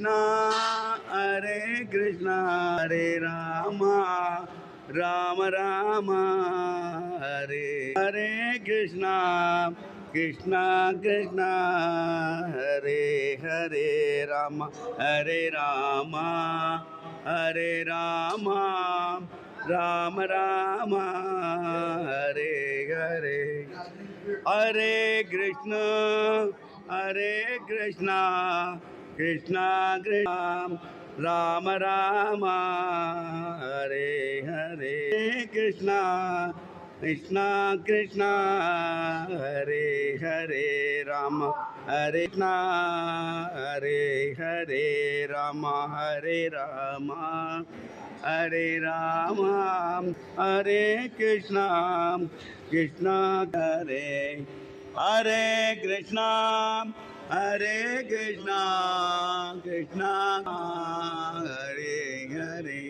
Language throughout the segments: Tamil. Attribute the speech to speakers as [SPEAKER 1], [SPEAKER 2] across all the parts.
[SPEAKER 1] Krishna Hare Krishna Hare Rama Rama Rama Hare Hare Krishna Krishna Krishna Hare Hare Rama Hare Rama Hare Rama Rama Rama Hare Hare Hare Krishna Krishna Krishna Rama Rama Hare Hare Krishna Krishna Krishna Hare Hare Rama Hare Krishna Hare Hare Rama Hare Rama Hare Rama Hare Krishna Krishna Hare Hare Krishna Krishna Hare Hare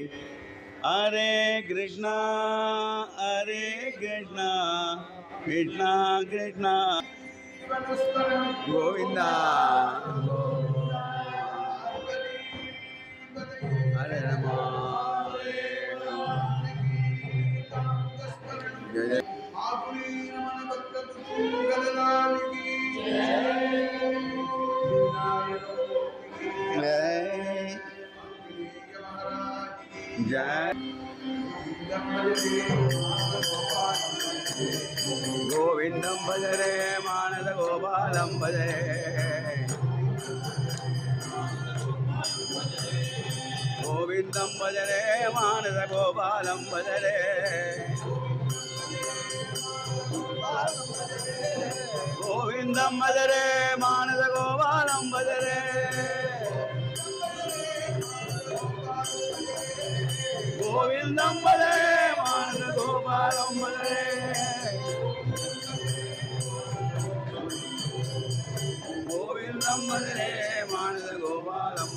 [SPEAKER 1] Hare Krishna Krishna Krishna Govinda Hare Rama Jai Govindam Bhajare Manasa Gopalam Bhajare Govindam Bhajare Manasa Gopalam Bhajare Govindam Bhajare Manasa Gopalam Bhajare Govindam Bhajare Manasa Gopalam Bhajare Govindam Bhajare Manasa Gopalam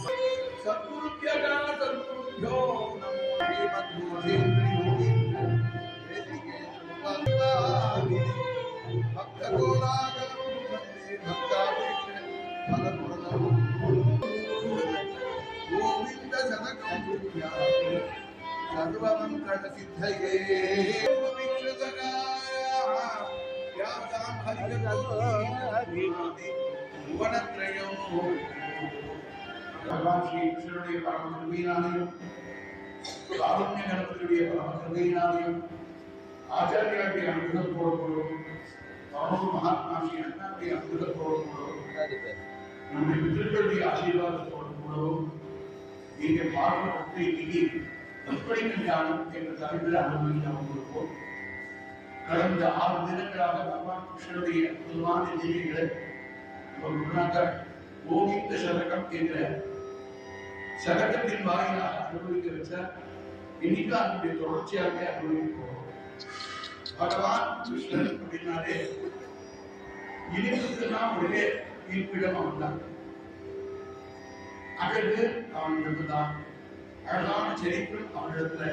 [SPEAKER 2] भगवान श्री कृष्णुடைய பரம கருணையினாலும் காருண்ய கணபதியுடைய பரம கருணையினாலும் ஆச்சாரியாருடைய அனுகிரகத்தோடும் பரம மகாத்மா ஸ்ரீ அண்ணாவுடைய அனுகிரகத்தோடும் நம்முடைய பிதர்களுடைய ஆசீர்வாதத்தோடும் கூடவும் நீங்கள் பார்க்கப்பட்டு இன்னைக்கு எப்படி ஞானம் என்ற தலைப்பில் அனுபவிக்க வந்திருப்போம். கடந்த 6 தினங்களாக பகவான் கிருஷ்ணனுடைய அற்புதமான நிலைகளை கோவிந்த சதகம் என்ற சதகத்தின் வாயிலாக அனுபவிக்க வச்சார். இன்னைக்கு அதனுடைய தொடர்ச்சியாக அனுபவிப்போம். பகவான் கிருஷ்ணன் அப்படின்னாலே இனிப்புக்கு தான் ஒரே இருப்பிடம் அவன் தான். அழகு அவனிடத்து தான், அழகான சரித்திரம் அவனிடத்துல.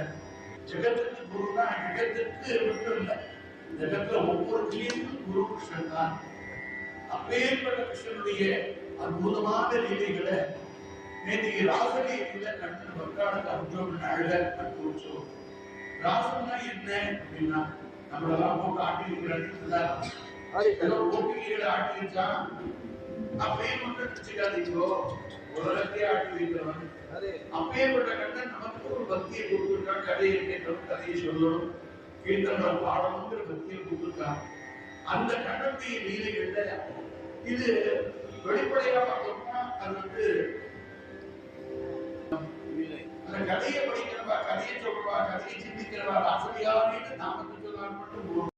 [SPEAKER 2] ஜெகத்துக்கு குரு தான், ஜெகத்துக்கு மட்டும் இல்லை, ஜெகத்துல ஒவ்வொரு கிளியும் குரு கிருஷ்ணன் தான். அப்பேற்பட்ட கிருஷ்ணனுடைய அற்புதமான லீலைகளை நேற்று ராசலீலையில கண்ணன் பக்தாளுக்கு அர்ஜுனன் அழக அனுபவிச்சோம். ராசம்னா என்ன அப்படின்னா நம்மளெல்லாம் போட்டு ஆட்டி போட்டிகளை ஆட்டி வச்சா அப்பயே மட்டும் நினைச்சுக்காதீங்களோ, உலகத்தையே ஆட்டி வைக்கிறவன். அப்பேற்பட்ட கண்ணன் நமக்கு ஒரு பக்தியை கொடுத்துருக்கான். கதையை கேட்கணும், கதையை சொல்லணும், கீர்த்தனை பாடணுங்கிற பக்தியை கொடுத்துருக்கான். அந்த கண்ணனுடைய லீலைகள்ல இது வெளிப்படையா பார்த்தோம்னா அது அந்த கதையை படிக்கிறவா, கதையை சொல்றவா, கதையை சிந்திக்கிறவா ராசலியாரின்னு நாம சொல்லலாம் மட்டும்